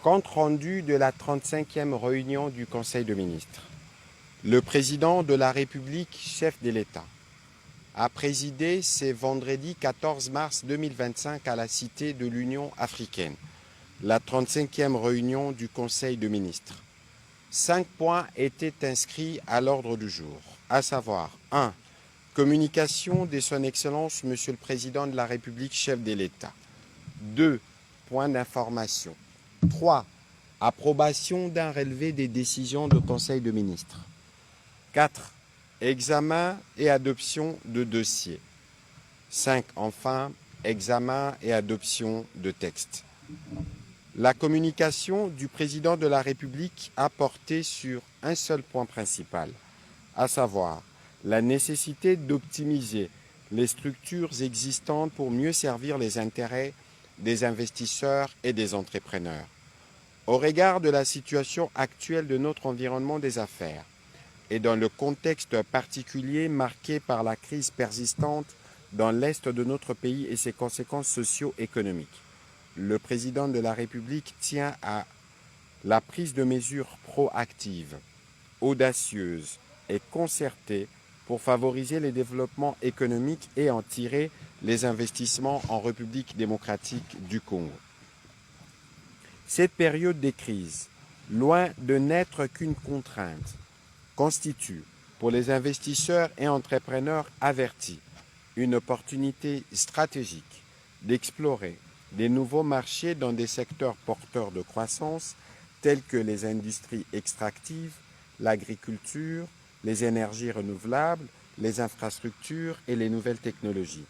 Compte rendu de la 35e réunion du Conseil de ministres. Le président de la République, chef de l'État, a présidé ce vendredi 14 mars 2025 à la Cité de l'Union africaine, la 35e réunion du Conseil de ministres. 5 points étaient inscrits à l'ordre du jour, à savoir 1. Communication de son Excellence Monsieur le Président de la République, chef de l'État. 2. Points d'information. 3. Approbation d'un relevé des décisions du Conseil de ministres. 4. Examen et adoption de dossiers. 5. Enfin, examen et adoption de textes. La communication du président de la République a porté sur un seul point principal, à savoir la nécessité d'optimiser les structures existantes pour mieux servir les intérêts des investisseurs et des entrepreneurs. Au regard de la situation actuelle de notre environnement des affaires et dans le contexte particulier marqué par la crise persistante dans l'est de notre pays et ses conséquences socio-économiques, le président de la République tient à la prise de mesures proactives, audacieuses et concertées pour favoriser les développements économiques et en tirer les investissements en République démocratique du Congo. Cette période de crise, loin de n'être qu'une contrainte, constitue pour les investisseurs et entrepreneurs avertis une opportunité stratégique d'explorer des nouveaux marchés dans des secteurs porteurs de croissance tels que les industries extractives, l'agriculture, les énergies renouvelables, les infrastructures et les nouvelles technologies.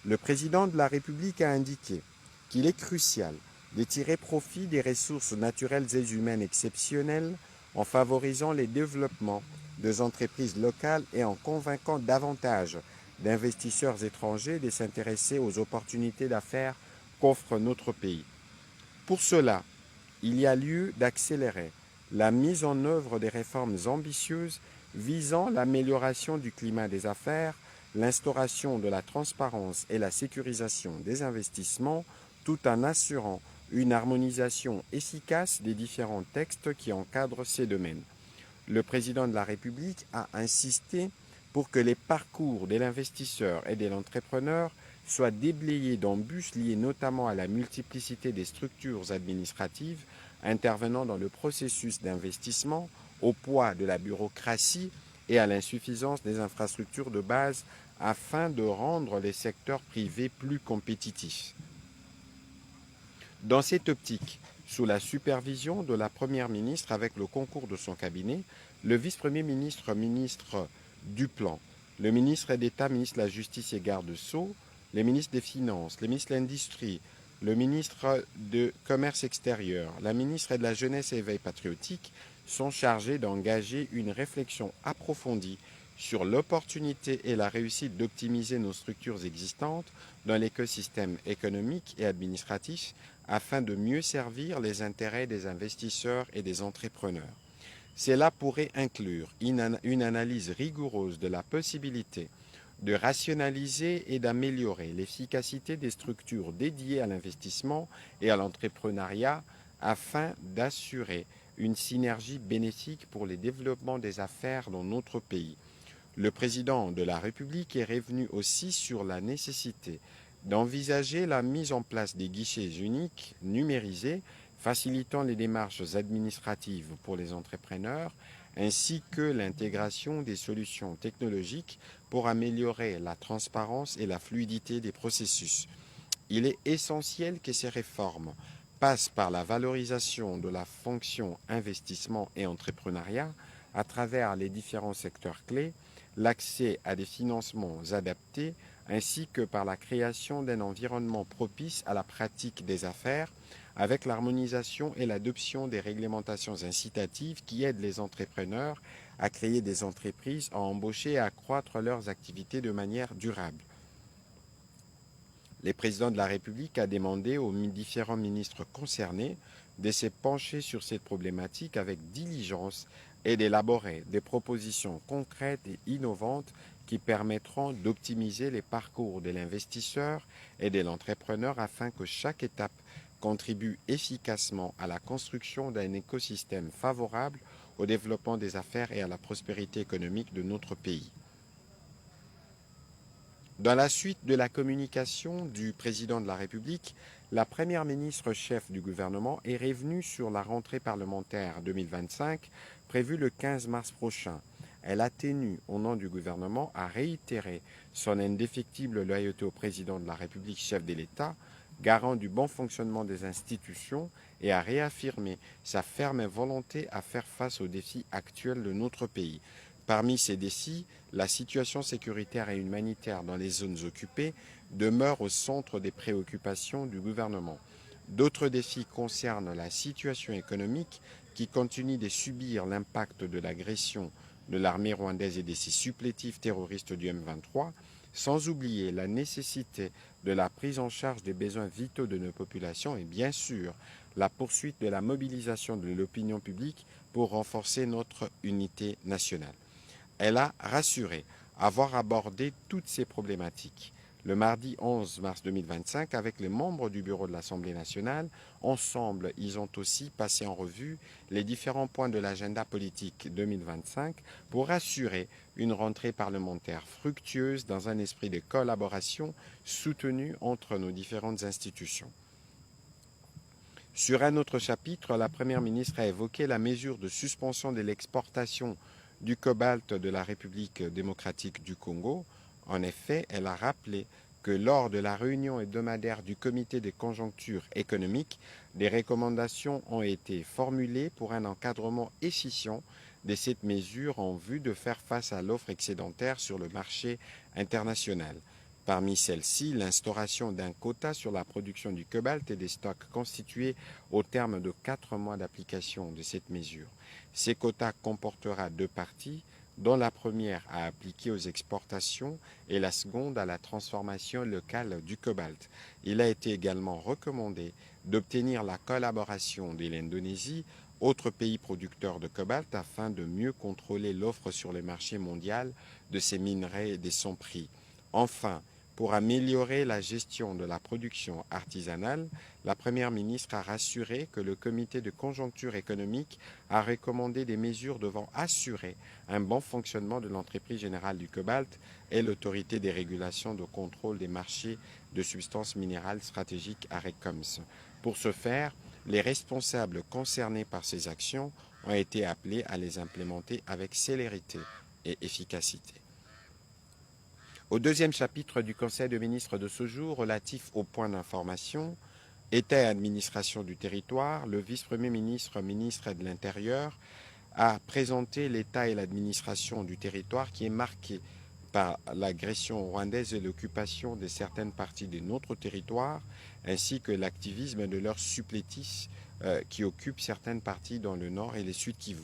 Le président de la République a indiqué qu'il est crucial de tirer profit des ressources naturelles et humaines exceptionnelles en favorisant les développements des entreprises locales et en convainquant davantage d'investisseurs étrangers de s'intéresser aux opportunités d'affaires qu'offre notre pays. Pour cela, il y a lieu d'accélérer la mise en œuvre des réformes ambitieuses visant l'amélioration du climat des affaires, l'instauration de la transparence et la sécurisation des investissements, tout en assurant une harmonisation efficace des différents textes qui encadrent ces domaines. Le président de la République a insisté pour que les parcours de l'investisseur et de l'entrepreneur soient déblayés d'embûches liées notamment à la multiplicité des structures administratives intervenant dans le processus d'investissement, au poids de la bureaucratie et à l'insuffisance des infrastructures de base afin de rendre les secteurs privés plus compétitifs. Dans cette optique, sous la supervision de la Première ministre avec le concours de son cabinet, le vice-premier ministre, ministre du Plan, le ministre d'État, ministre de la Justice et garde-sceaux, les ministres des Finances, le ministre de l'Industrie, le ministre de Commerce extérieur, la ministre de la Jeunesse et Éveil patriotique sont chargés d'engager une réflexion approfondie sur l'opportunité et la réussite d'optimiser nos structures existantes dans l'écosystème économique et administratif afin de mieux servir les intérêts des investisseurs et des entrepreneurs. Cela pourrait inclure une analyse rigoureuse de la possibilité de rationaliser et d'améliorer l'efficacité des structures dédiées à l'investissement et à l'entrepreneuriat afin d'assurer une synergie bénéfique pour le développement des affaires dans notre pays. Le président de la République est revenu aussi sur la nécessité d'envisager la mise en place des guichets uniques numérisés facilitant les démarches administratives pour les entrepreneurs, ainsi que l'intégration des solutions technologiques pour améliorer la transparence et la fluidité des processus. Il est essentiel que ces réformes passent par la valorisation de la fonction investissement et entrepreneuriat à travers les différents secteurs clés, l'accès à des financements adaptés, ainsi que par la création d'un environnement propice à la pratique des affaires, avec l'harmonisation et l'adoption des réglementations incitatives qui aident les entrepreneurs à créer des entreprises, à embaucher et à accroître leurs activités de manière durable. Le président de la République a demandé aux différents ministres concernés de se pencher sur cette problématique avec diligence et d'élaborer des propositions concrètes et innovantes qui permettront d'optimiser les parcours de l'investisseur et de l'entrepreneur afin que chaque étape contribue efficacement à la construction d'un écosystème favorable au développement des affaires et à la prospérité économique de notre pays. Dans la suite de la communication du président de la République, la première ministre chef du gouvernement est revenue sur la rentrée parlementaire 2025 prévue le 15 mars prochain. Elle a tenu, au nom du gouvernement, à réitérer son indéfectible loyauté au président de la République chef de l'État, garant du bon fonctionnement des institutions, et à réaffirmer sa ferme volonté à faire face aux défis actuels de notre pays. Parmi ces défis, la situation sécuritaire et humanitaire dans les zones occupées demeure au centre des préoccupations du gouvernement. D'autres défis concernent la situation économique qui continue de subir l'impact de l'agression de l'armée rwandaise et de ses supplétifs terroristes du M23, sans oublier la nécessité de la prise en charge des besoins vitaux de nos populations et bien sûr la poursuite de la mobilisation de l'opinion publique pour renforcer notre unité nationale. Elle a rassuré avoir abordé toutes ces problématiques. Le mardi 11 mars 2025, avec les membres du bureau de l'Assemblée nationale, ensemble, ils ont aussi passé en revue les différents points de l'agenda politique 2025 pour assurer une rentrée parlementaire fructueuse dans un esprit de collaboration soutenu entre nos différentes institutions. Sur un autre chapitre, la Première ministre a évoqué la mesure de suspension de l'exportation du cobalt de la République démocratique du Congo. En effet, elle a rappelé que lors de la réunion hebdomadaire du comité de conjoncture économique, des recommandations ont été formulées pour un encadrement efficient de cette mesure en vue de faire face à l'offre excédentaire sur le marché international. Parmi celles-ci, l'instauration d'un quota sur la production du cobalt et des stocks constitués au terme de 4 mois d'application de cette mesure. Ces quotas comportera 2 parties, dont la première à appliquer aux exportations et la seconde à la transformation locale du cobalt. Il a été également recommandé d'obtenir la collaboration de l'Indonésie, autre pays producteur de cobalt, afin de mieux contrôler l'offre sur le marché mondial de ces minerais et de son prix. Enfin, pour améliorer la gestion de la production artisanale, la Première ministre a rassuré que le comité de conjoncture économique a recommandé des mesures devant assurer un bon fonctionnement de l'entreprise générale du cobalt et l'autorité des régulations de contrôle des marchés de substances minérales stratégiques ARECOMS. Pour ce faire, les responsables concernés par ces actions ont été appelés à les implémenter avec célérité et efficacité. Au deuxième chapitre du Conseil des ministres de ce jour, relatif au point d'information, État et administration du territoire, le vice-premier ministre, ministre de l'Intérieur, a présenté l'état et l'administration du territoire qui est marqué par l'agression rwandaise et l'occupation de certaines parties de notre territoire, ainsi que l'activisme de leurs supplétifs qui occupent certaines parties dans le nord et le sud Kivu.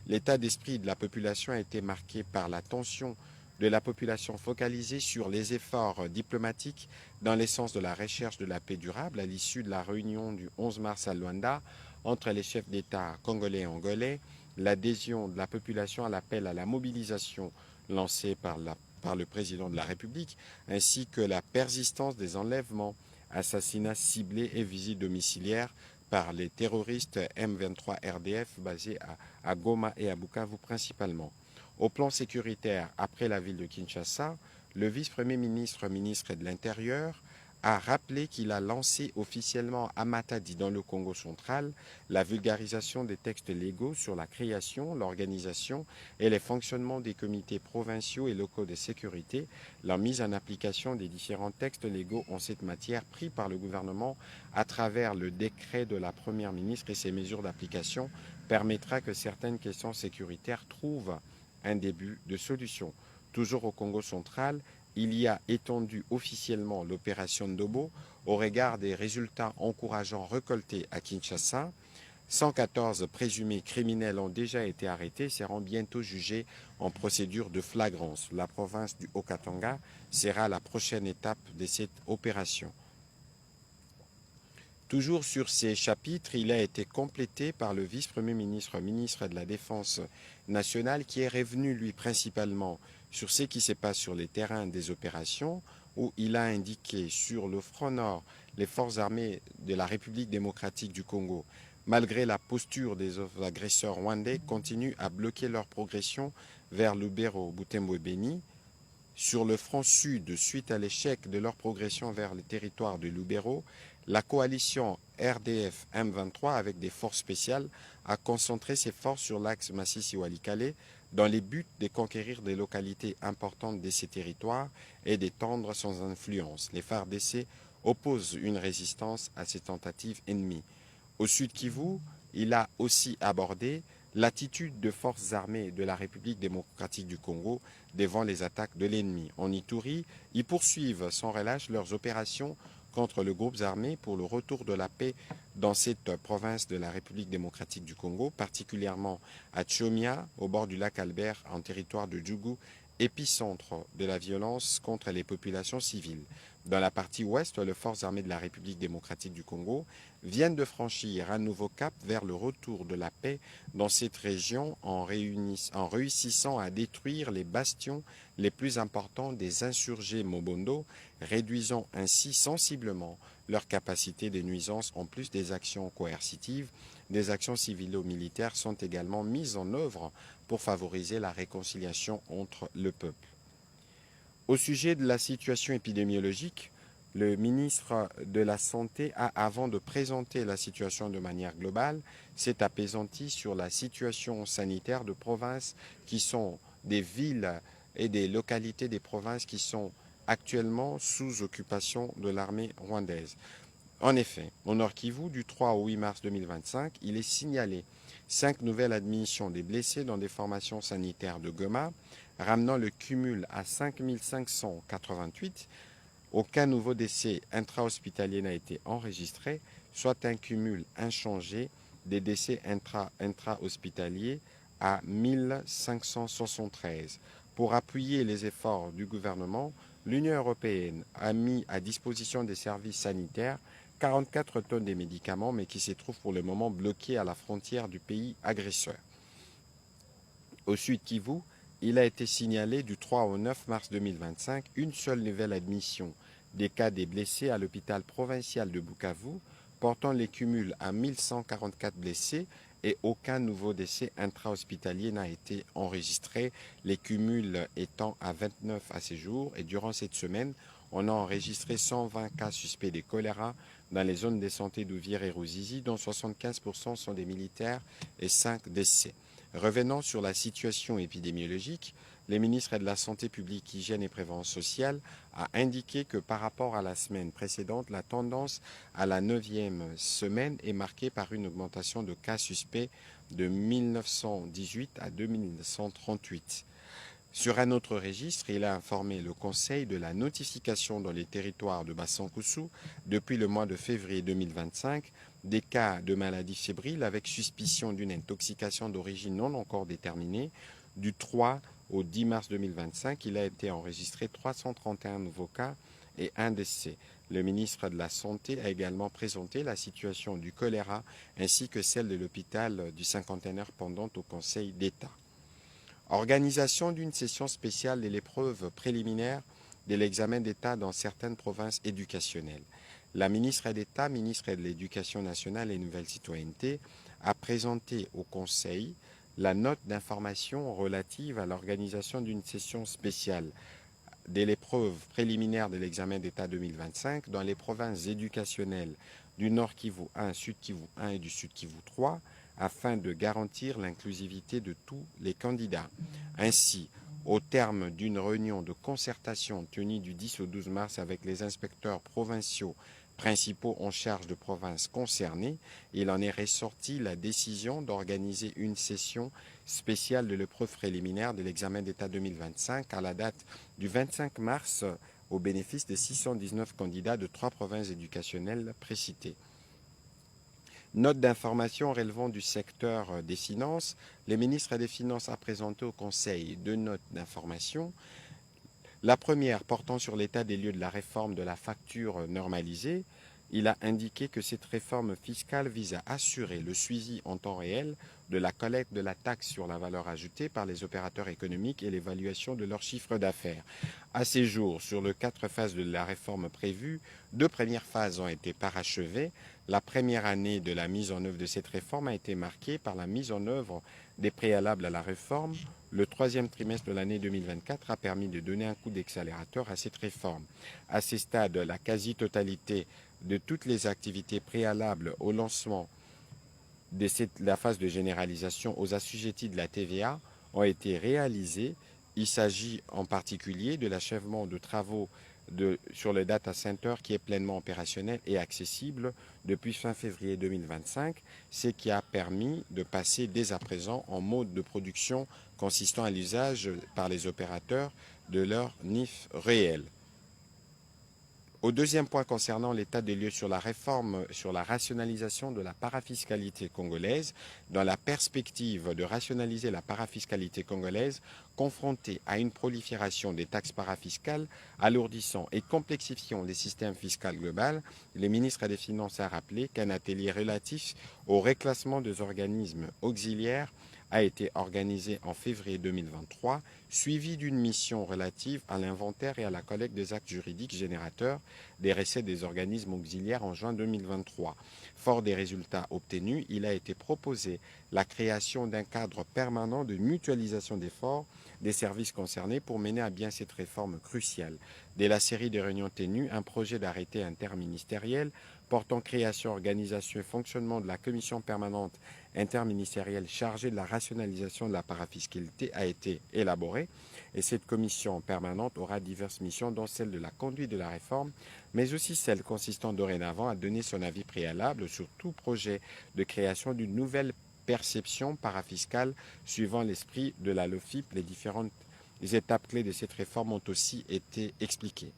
L'état d'esprit de la population a été marqué par la tension de la population focalisée sur les efforts diplomatiques dans l'essence de la recherche de la paix durable à l'issue de la réunion du 11 mars à Luanda entre les chefs d'État congolais et angolais, l'adhésion de la population à l'appel à la mobilisation lancé par le président de la République, ainsi que la persistance des enlèvements, assassinats ciblés et visites domiciliaires par les terroristes M23 RDF basés à Goma et à Bukavu principalement. Au plan sécuritaire, après la ville de Kinshasa, le vice-premier ministre, ministre de l'Intérieur, a rappelé qu'il a lancé officiellement à Matadi, dans le Congo central, la vulgarisation des textes légaux sur la création, l'organisation et le fonctionnement des comités provinciaux et locaux de sécurité. La mise en application des différents textes légaux en cette matière pris par le gouvernement à travers le décret de la Première ministre et ses mesures d'application permettra que certaines questions sécuritaires trouvent un début de solution. Toujours au Congo central, il y a étendu officiellement l'opération Ndobo au regard des résultats encourageants récoltés à Kinshasa. 114 présumés criminels ont déjà été arrêtés et seront bientôt jugés en procédure de flagrance. La province du Haut-Katanga sera la prochaine étape de cette opération. Toujours sur ces chapitres, il a été complété par le vice-premier ministre, ministre de la Défense nationale, qui est revenu, lui, principalement sur ce qui se passe sur les terrains des opérations, où il a indiqué sur le front nord les forces armées de la République démocratique du Congo, malgré la posture des agresseurs rwandais, continuent à bloquer leur progression vers Lubero, Butembo et Beni. Sur le front sud, suite à l'échec de leur progression vers le territoire de Lubero, la coalition RDF M23 avec des forces spéciales a concentré ses forces sur l'axe Massissi-Walikale dans les buts de conquérir des localités importantes de ces territoires et d'étendre son influence. Les FARDC opposent une résistance à ces tentatives ennemies. Au sud Kivu, il a aussi abordé l'attitude de forces armées de la République démocratique du Congo devant les attaques de l'ennemi. En Ituri, ils poursuivent sans relâche leurs opérations contre le groupe armé pour le retour de la paix dans cette province de la République démocratique du Congo, particulièrement à Tchomia, au bord du lac Albert, en territoire de Djougou, épicentre de la violence contre les populations civiles. Dans la partie ouest, les forces armées de la République démocratique du Congo viennent de franchir un nouveau cap vers le retour de la paix dans cette région en réussissant à détruire les bastions les plus importants des insurgés Mobondo, réduisant ainsi sensiblement leur capacité de nuisance. En plus des actions coercitives, des actions civilo-militaires sont également mises en œuvre pour favoriser la réconciliation entre le peuple. Au sujet de la situation épidémiologique, le ministre de la Santé a, avant de présenter la situation de manière globale, s'est apaisanti sur la situation sanitaire de provinces qui sont des villes et des localités des provinces qui sont actuellement sous occupation de l'armée rwandaise. En effet, au Nord Kivu, du 3 au 8 mars 2025, il est signalé 5 nouvelles admissions des blessés dans des formations sanitaires de Goma, ramenant le cumul à 5 588. Aucun nouveau décès intra-hospitalier n'a été enregistré, soit un cumul inchangé des décès intra-hospitaliers à 1573. Pour appuyer les efforts du gouvernement, l'Union européenne a mis à disposition des services sanitaires 44 tonnes de médicaments, mais qui se trouvent pour le moment bloqués à la frontière du pays agresseur. Au sud Kivu, il a été signalé du 3 au 9 mars 2025 une seule nouvelle admission des cas des blessés à l'hôpital provincial de Bukavu, portant les cumuls à 1144 blessés et aucun nouveau décès intra-hospitalier n'a été enregistré, les cumuls étant à 29 à ce jour. Et durant cette semaine, on a enregistré 120 cas suspects de choléra dans les zones de santé d'Ouvir et Ruzizi, dont 75% sont des militaires et 5 décès. Revenant sur la situation épidémiologique, le ministre de la Santé publique, Hygiène et Prévention sociale a indiqué que par rapport à la semaine précédente, la tendance à la 9e semaine est marquée par une augmentation de cas suspects de 1918 à 2138. Sur un autre registre, il a informé le Conseil de la notification dans les territoires de Bassankusu depuis le mois de février 2025 des cas de maladies fébriles avec suspicion d'une intoxication d'origine non encore déterminée. Du 3 au 10 mars 2025, il a été enregistré 331 nouveaux cas et un décès. Le ministre de la Santé a également présenté la situation du choléra ainsi que celle de l'hôpital du cinquantenaire pendant au Conseil d'État. Organisation d'une session spéciale de l'épreuve préliminaire de l'examen d'État dans certaines provinces éducationnelles. La ministre d'État, ministre de l'Éducation nationale et Nouvelle Citoyenneté, a présenté au Conseil la note d'information relative à l'organisation d'une session spéciale de l'épreuve préliminaire de l'examen d'État 2025 dans les provinces éducationnelles du Nord Kivu 1, Sud Kivu 1 et du Sud Kivu 3, afin de garantir l'inclusivité de tous les candidats. Ainsi, au terme d'une réunion de concertation tenue du 10 au 12 mars avec les inspecteurs provinciaux principaux en charge de provinces concernées, il en est ressorti la décision d'organiser une session spéciale de l'épreuve préliminaire de l'examen d'État 2025 à la date du 25 mars au bénéfice de 619 candidats de 3 provinces éducationnelles précitées. Note d'information relevant du secteur des finances. Le ministre des Finances a présenté au Conseil deux notes d'information. La première portant sur l'état des lieux de la réforme de la facture normalisée. Il a indiqué que cette réforme fiscale vise à assurer le suivi en temps réel de la collecte de la taxe sur la valeur ajoutée par les opérateurs économiques et l'évaluation de leur chiffre d'affaires. À ces jours, sur les 4 phases de la réforme prévue, 2 premières phases ont été parachevées. La première année de la mise en œuvre de cette réforme a été marquée par la mise en œuvre des préalables à la réforme. Le 3e trimestre de l'année 2024 a permis de donner un coup d'accélérateur à cette réforme. À ce stade, la quasi-totalité de toutes les activités préalables au lancement de la phase de généralisation aux assujettis de la TVA ont été réalisées. Il s'agit en particulier de l'achèvement de travaux sur le data center qui est pleinement opérationnel et accessible depuis fin février 2025, ce qui a permis de passer dès à présent en mode de production consistant à l'usage par les opérateurs de leur NIF réel. Au deuxième point concernant l'état des lieux sur la réforme, sur la rationalisation de la parafiscalité congolaise, dans la perspective de rationaliser la parafiscalité congolaise, confrontée à une prolifération des taxes parafiscales, alourdissant et complexifiant les systèmes fiscaux globaux, le ministre des Finances a rappelé qu'un atelier relatif au reclassement des organismes auxiliaires a été organisé en février 2023, suivi d'une mission relative à l'inventaire et à la collecte des actes juridiques générateurs des recettes des organismes auxiliaires en juin 2023. Fort des résultats obtenus, il a été proposé la création d'un cadre permanent de mutualisation d'efforts des services concernés pour mener à bien cette réforme cruciale. Dès la série de réunions tenues, un projet d'arrêté interministériel portant création, organisation et fonctionnement de la commission permanente interministérielle chargée de la rationalisation de la parafiscalité a été élaboré et cette commission permanente aura diverses missions dont celle de la conduite de la réforme, mais aussi celle consistant dorénavant à donner son avis préalable sur tout projet de création d'une nouvelle perception parafiscale suivant l'esprit de la LOFIP. Les différentes étapes clés de cette réforme ont aussi été expliquées.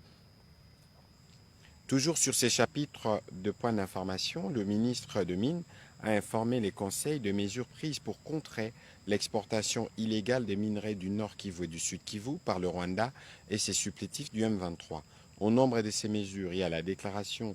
Toujours sur ces chapitres de points d'information, le ministre de Mines a informé les conseils de mesures prises pour contrer l'exportation illégale des minerais du Nord Kivu et du Sud Kivu par le Rwanda et ses supplétifs du M23. Au nombre de ces mesures, il y a la déclaration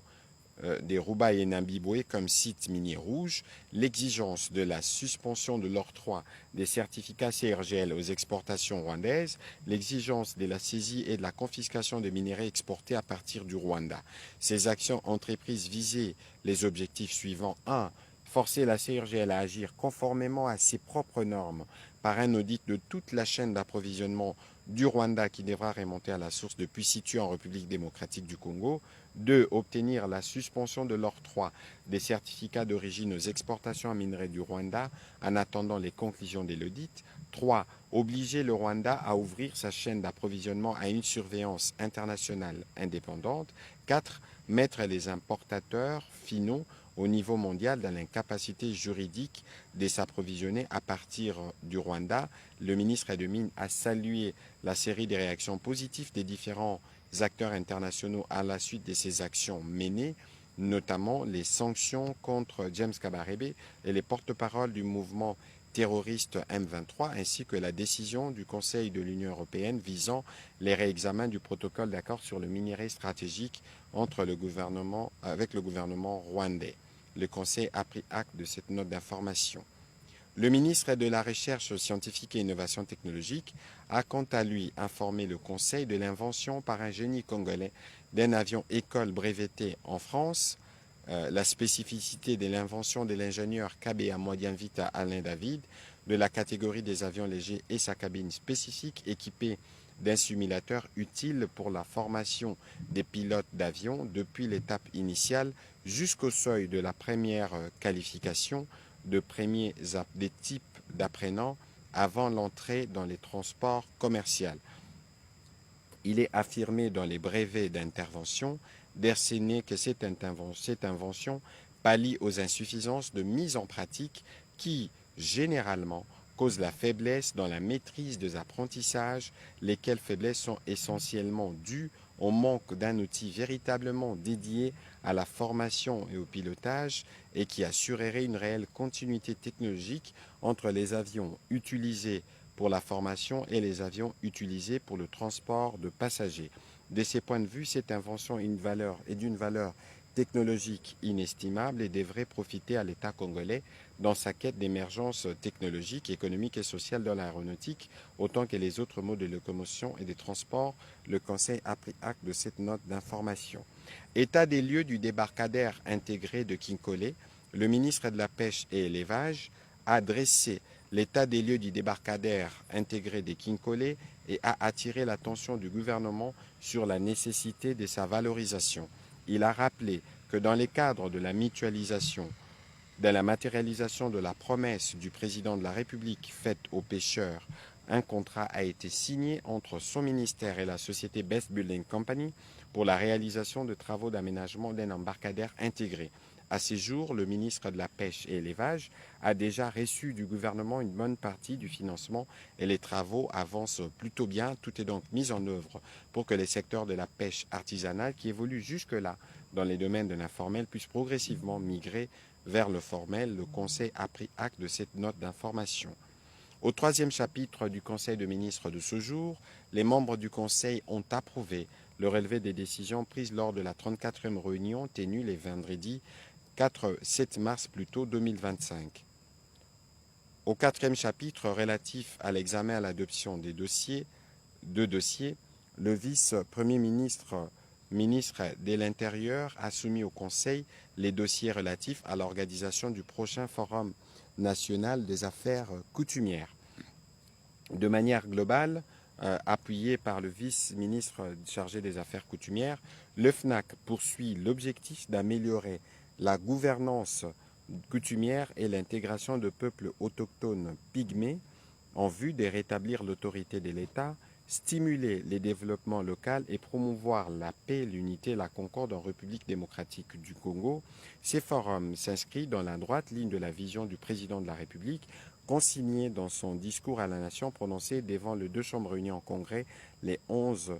des Rouba et Nambibwe comme sites miniers rouges, l'exigence de la suspension de l'octroi des certificats CRGL aux exportations rwandaises, l'exigence de la saisie et de la confiscation des minerais exportés à partir du Rwanda. Ces actions entreprises visaient les objectifs suivants. 1. Forcer la CRGL à agir conformément à ses propres normes par un audit de toute la chaîne d'approvisionnement du Rwanda qui devra remonter à la source depuis situé en République démocratique du Congo. 2. Obtenir la suspension de l'octroi des certificats d'origine aux exportations en minerais du Rwanda en attendant les conclusions de l'audit. 3. Obliger le Rwanda à ouvrir sa chaîne d'approvisionnement à une surveillance internationale indépendante. 4. Mettre les importateurs finaux au niveau mondial dans l'incapacité juridique de s'approvisionner à partir du Rwanda. Le ministre des Mines a salué la série de réactions positives des différents acteurs internationaux à la suite de ces actions menées, notamment les sanctions contre James Kabarebe et les porte-paroles du mouvement terroriste M23, ainsi que la décision du Conseil de l'Union européenne visant les réexamens du protocole d'accord sur le minerai stratégique avec le gouvernement rwandais. Le Conseil a pris acte de cette note d'information. Le ministre de la Recherche scientifique et innovation technologique a quant à lui informé le Conseil de l'invention par un génie congolais d'un avion école breveté en France. La spécificité de l'invention de l'ingénieur KBA Moyen Vita Alain David de la catégorie des avions légers et sa cabine spécifique équipée d'un simulateur utile pour la formation des pilotes d'avion depuis l'étape initiale jusqu'au seuil de la première qualification des types d'apprenants avant l'entrée dans les transports commerciaux. Il est affirmé dans les brevets d'intervention d'Erséné que cette invention pallie aux insuffisances de mise en pratique qui, généralement, causent la faiblesse dans la maîtrise des apprentissages, lesquelles faiblesses sont essentiellement dues au manque d'un outil véritablement dédié à la formation et au pilotage et qui assurerait une réelle continuité technologique entre les avions utilisés pour la formation et les avions utilisés pour le transport de passagers. De ces points de vue, cette invention est d'une valeur technologique inestimable et devrait profiter à l'État congolais dans sa quête d'émergence technologique, économique et sociale dans l'aéronautique, autant que les autres modes de locomotion et de transport. Le Conseil a pris acte de cette note d'information. État des lieux du débarcadère intégré de Kinkole, le ministre de la Pêche et l'Élevage a dressé l'état des lieux du débarcadère intégré de Kinkole et a attiré l'attention du gouvernement sur la nécessité de sa valorisation. Il a rappelé que dans le cadre de la mutualisation, de la matérialisation de la promesse du président de la République faite aux pêcheurs, un contrat a été signé entre son ministère et la société Best Building Company pour la réalisation de travaux d'aménagement d'un embarcadère intégré. À ce jour, le ministre de la Pêche et l'Élevage a déjà reçu du gouvernement une bonne partie du financement et les travaux avancent plutôt bien. Tout est donc mis en œuvre pour que les secteurs de la pêche artisanale qui évoluent jusque-là dans les domaines de l'informel puissent progressivement migrer vers le formel. Le Conseil a pris acte de cette note d'information. Au troisième chapitre du Conseil de ministres de ce jour, les membres du Conseil ont approuvé le relevé des décisions prises lors de la 34e réunion tenue les vendredis 7 mars 2025. Au quatrième chapitre relatif à l'examen et à l'adoption des dossiers, le vice-premier ministre de l'Intérieur a soumis au Conseil les dossiers relatifs à l'organisation du prochain Forum national des affaires coutumières. De manière globale, appuyé par le vice-ministre chargé des affaires coutumières, le FNAC poursuit l'objectif d'améliorer la gouvernance coutumière et l'intégration de peuples autochtones pygmées en vue de rétablir l'autorité de l'État, stimuler les développements locaux et promouvoir la paix, l'unité et la concorde en République démocratique du Congo. Ces forums s'inscrivent dans la droite ligne de la vision du président de la République, consigné dans son discours à la nation prononcé devant les deux chambres réunies en congrès le 11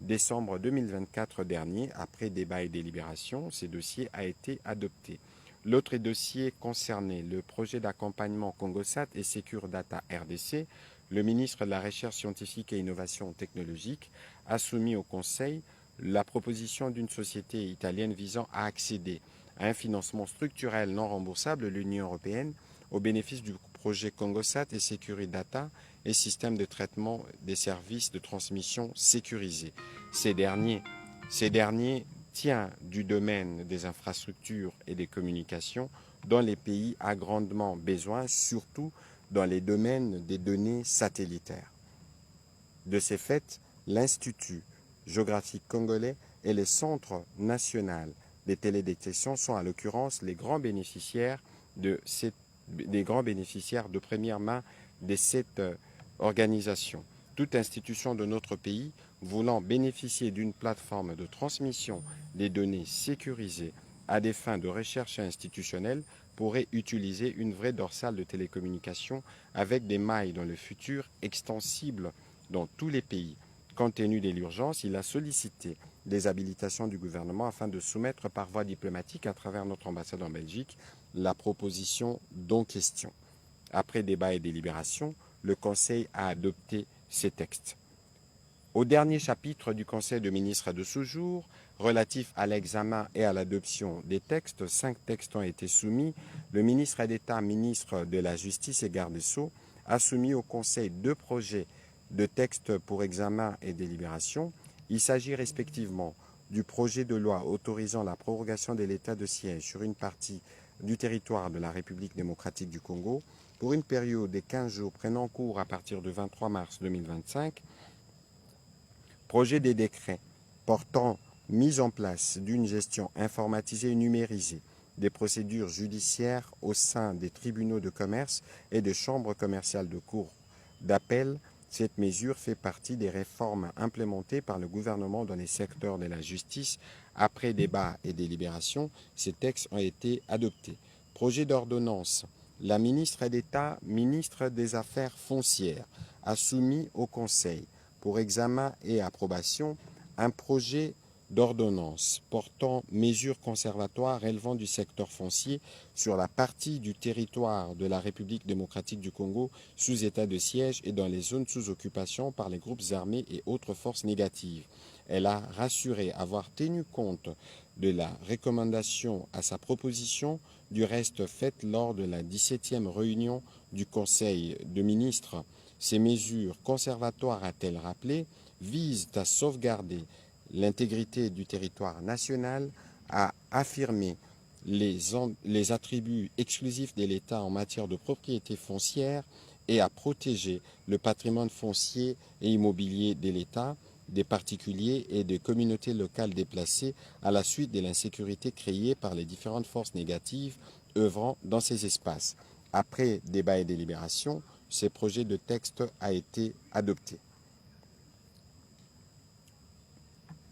décembre 2024 dernier. Après débat et délibération, ce dossier a été adopté. L'autre dossier concernait le projet d'accompagnement CongoSat et Secure Data RDC. Le ministre de la Recherche scientifique et innovation technologique a soumis au Conseil la proposition d'une société italienne visant à accéder à un financement structurel non remboursable de l'Union européenne au bénéfice du projet CongoSat et Secure Data et système de traitement des services de transmission sécurisés. Ces derniers tient du domaine des infrastructures et des communications dont les pays a grandement besoin, surtout dans les domaines des données satellitaires. De ces faits, l'Institut géographique congolais et le Centre national des télédétections sont à l'occurrence les grands bénéficiaires de première main de cette organisation. Toute institution de notre pays voulant bénéficier d'une plateforme de transmission des données sécurisées à des fins de recherche institutionnelle pourrait utiliser une vraie dorsale de télécommunications avec des mailles dans le futur extensibles dans tous les pays. Compte tenu de l'urgence, il a sollicité des habilitations du gouvernement afin de soumettre par voie diplomatique à travers notre ambassade en Belgique la proposition dont question. Après débat et délibération, le Conseil a adopté ces textes. Au dernier chapitre du Conseil de ministres de ce jour, relatif à l'examen et à l'adoption des textes, 5 textes ont été soumis. Le ministre d'État, ministre de la Justice et garde des Sceaux, a soumis au Conseil 2 projets de textes pour examen et délibération. Il s'agit respectivement du projet de loi autorisant la prorogation de l'état de siège sur une partie du territoire de la République démocratique du Congo pour une période de 15 jours prenant cours à partir du 23 mars 2025, projet des décrets portant mise en place d'une gestion informatisée et numérisée des procédures judiciaires au sein des tribunaux de commerce et des chambres commerciales de cour d'appel. Cette mesure fait partie des réformes implémentées par le gouvernement dans les secteurs de la justice. Après débat et délibération, ces textes ont été adoptés. Projet d'ordonnance. La ministre d'État, ministre des Affaires foncières, a soumis au Conseil pour examen et approbation un projet d'ordonnance portant mesures conservatoires relevant du secteur foncier sur la partie du territoire de la République démocratique du Congo sous état de siège et dans les zones sous occupation par les groupes armés et autres forces négatives. Elle a rassuré avoir tenu compte de la recommandation à sa proposition, du reste faite lors de la 17e réunion du Conseil de ministres. Ces mesures conservatoires, a-t-elle rappelé, visent à sauvegarder l'intégrité du territoire national, à affirmer les attributs exclusifs de l'État en matière de propriété foncière et à protéger le patrimoine foncier et immobilier de l'État, des particuliers et des communautés locales déplacées à la suite de l'insécurité créée par les différentes forces négatives œuvrant dans ces espaces. Après débat et délibération, ce projet de texte a été adopté.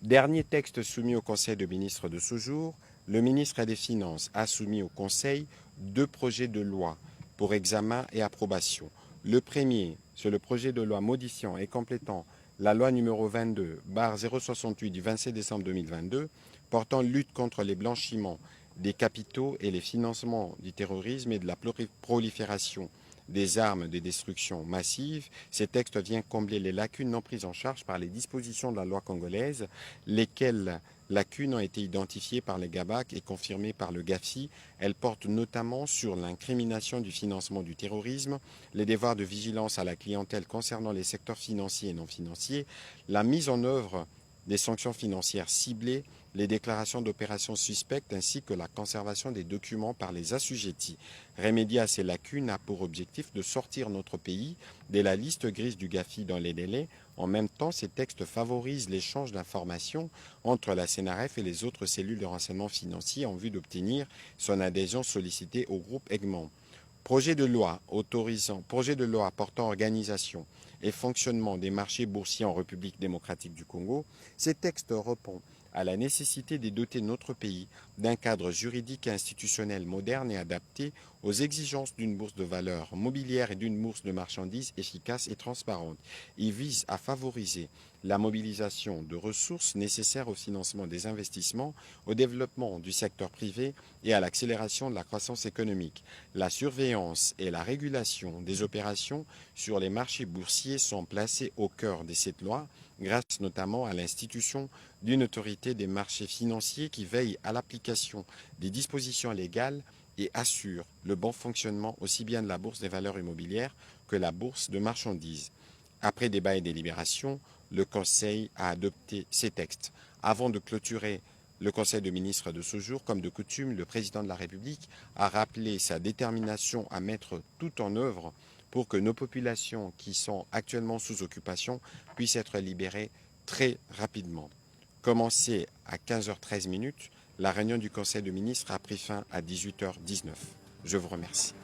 Dernier texte soumis au Conseil de ministres de ce jour, le ministre des Finances a soumis au Conseil 2 projets de loi pour examen et approbation. Le premier, c'est le projet de loi modifiant et complétant la loi numéro 22/068 du 27 décembre 2022 portant lutte contre les blanchiments des capitaux et les financements du terrorisme et de la prolifération des armes de destruction massive. Ces textes viennent combler les lacunes non prises en charge par les dispositions de la loi congolaise, lesquelles lacunes ont été identifiées par les GABAC et confirmées par le GAFI. Elles portent notamment sur l'incrimination du financement du terrorisme, les devoirs de vigilance à la clientèle concernant les secteurs financiers et non financiers, la mise en œuvre des sanctions financières ciblées, les déclarations d'opérations suspectes ainsi que la conservation des documents par les assujettis. Remédier à ces lacunes a pour objectif de sortir notre pays de la liste grise du GAFI dans les délais. En même temps, ces textes favorisent l'échange d'informations entre la CNRF et les autres cellules de renseignement financier en vue d'obtenir son adhésion sollicitée au groupe Egmont. Projet de loi portant organisation et fonctionnement des marchés boursiers en République démocratique du Congo. Ces textes répondent à la nécessité de doter notre pays d'un cadre juridique et institutionnel moderne et adapté aux exigences d'une bourse de valeurs mobilières et d'une bourse de marchandises efficace et transparente. Il vise à favoriser la mobilisation de ressources nécessaires au financement des investissements, au développement du secteur privé et à l'accélération de la croissance économique. La surveillance et la régulation des opérations sur les marchés boursiers sont placées au cœur de cette loi, grâce notamment à l'institution d'une autorité des marchés financiers qui veille à l'application des dispositions légales et assure le bon fonctionnement aussi bien de la bourse des valeurs immobilières que la bourse de marchandises. Après débat et délibération, le Conseil a adopté ces textes. Avant de clôturer le Conseil de ministres de ce jour, comme de coutume, le président de la République a rappelé sa détermination à mettre tout en œuvre pour que nos populations qui sont actuellement sous occupation puissent être libérées très rapidement. Commencé à 15h13, la réunion du Conseil de ministres a pris fin à 18h19. Je vous remercie.